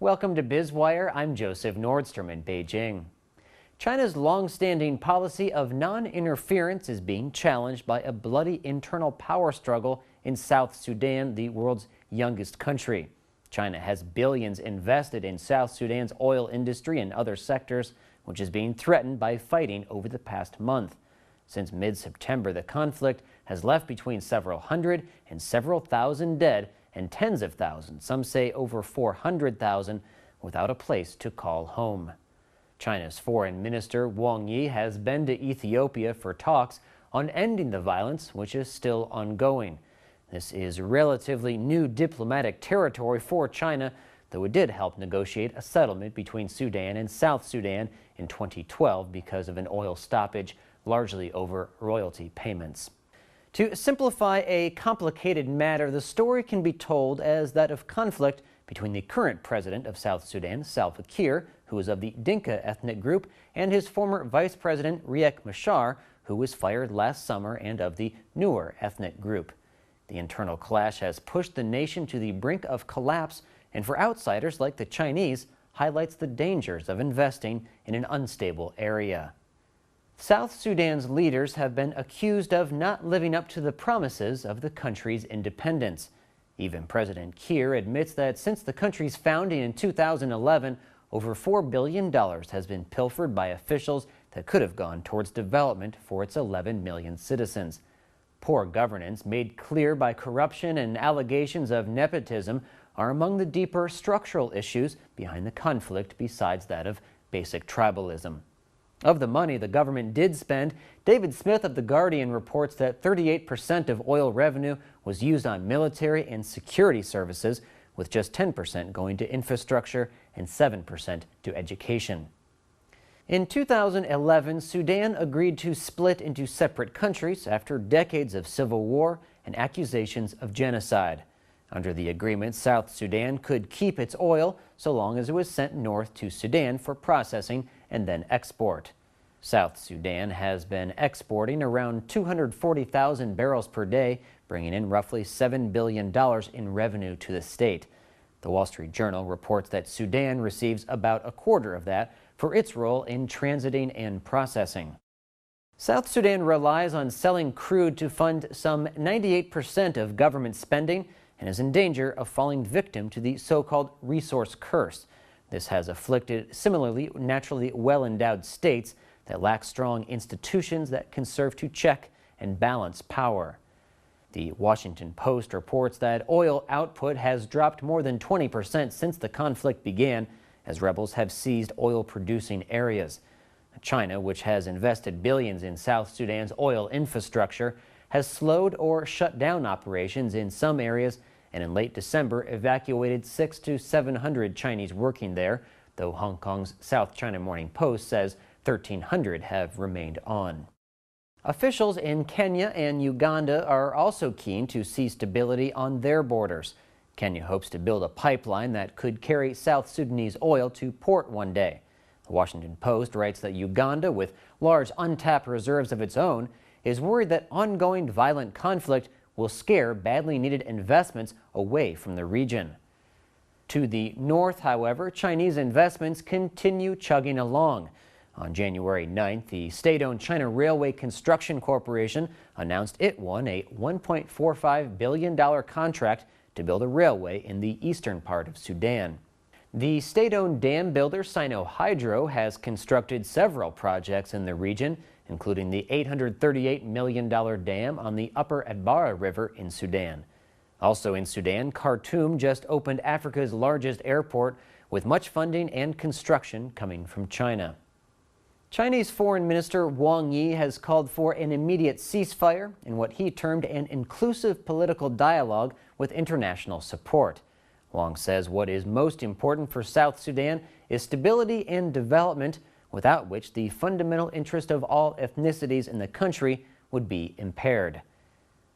Welcome to Biz Wire. I'm Joseph Nordstrom in Beijing. China's long-standing policy of non-interference is being challenged by a bloody internal power struggle in South Sudan, the world's youngest country. China has billions invested in South Sudan's oil industry and other sectors, which is being threatened by fighting over the past month. Since mid-September, the conflict has left between several hundred and several thousand dead and tens of thousands, some say over 400,000, without a place to call home. China's Foreign Minister Wang Yi has been to Ethiopia for talks on ending the violence, which is still ongoing. This is relatively new diplomatic territory for China, though it did help negotiate a settlement between Sudan and South Sudan in 2012 because of an oil stoppage, largely over royalty payments. To simplify a complicated matter, the story can be told as that of conflict between the current president of South Sudan, Salva Kiir, who is of the Dinka ethnic group, and his former vice president, Riek Machar, who was fired last summer and of the Nuer ethnic group. The internal clash has pushed the nation to the brink of collapse, and for outsiders like the Chinese, highlights the dangers of investing in an unstable area. South Sudan's leaders have been accused of not living up to the promises of the country's independence. Even President Kiir admits that since the country's founding in 2011, over $4 billion has been pilfered by officials that could have gone towards development for its 11 million citizens. Poor governance, made clear by corruption and allegations of nepotism, are among the deeper structural issues behind the conflict besides that of basic tribalism. Of the money the government did spend, David Smith of The Guardian reports that 38% of oil revenue was used on military and security services, with just 10% going to infrastructure and 7% to education. In 2011, Sudan agreed to split into separate countries after decades of civil war and accusations of genocide. Under the agreement, South Sudan could keep its oil so long as it was sent north to Sudan for processing and then export. South Sudan has been exporting around 240,000 barrels per day, bringing in roughly $7 billion in revenue to the state. The Wall Street Journal reports that Sudan receives about a quarter of that for its role in transiting and processing. South Sudan relies on selling crude to fund some 98% of government spending and is in danger of falling victim to the so-called resource curse. This has afflicted similarly naturally well-endowed states that lack strong institutions that can serve to check and balance power. The Washington Post reports that oil output has dropped more than 20% since the conflict began, as rebels have seized oil-producing areas. China, which has invested billions in South Sudan's oil infrastructure, has slowed or shut down operations in some areas and in late December evacuated 600 to 700 Chinese working there, though Hong Kong's South China Morning Post says 1,300 have remained on. Officials in Kenya and Uganda are also keen to see stability on their borders. Kenya hopes to build a pipeline that could carry South Sudanese oil to port one day. The Washington Post writes that Uganda, with large untapped reserves of its own, is worried that ongoing violent conflict will scare badly needed investments away from the region. To the north, however, Chinese investments continue chugging along. On January 9th, the state-owned China Railway Construction Corporation announced it won a $1.45 billion contract to build a railway in the eastern part of Sudan. The state-owned dam builder Sinohydro has constructed several projects in the region, including the $838 million dam on the upper Adbara River in Sudan. Also in Sudan, Khartoum just opened Africa's largest airport, with much funding and construction coming from China. Chinese Foreign Minister Wang Yi has called for an immediate ceasefire in what he termed an inclusive political dialogue with international support. Wang says what is most important for South Sudan is stability and development, without which the fundamental interest of all ethnicities in the country would be impaired.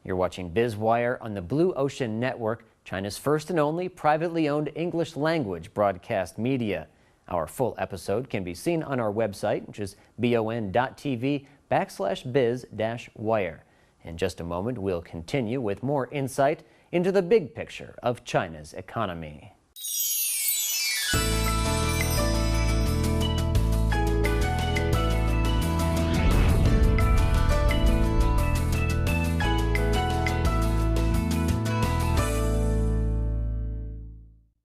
You're watching Biz Wire on the Blue Ocean Network, China's first and only privately owned English language broadcast media. Our full episode can be seen on our website, which is BONTV/biz-wire. In just a moment, we'll continue with more insight into the big picture of China's economy.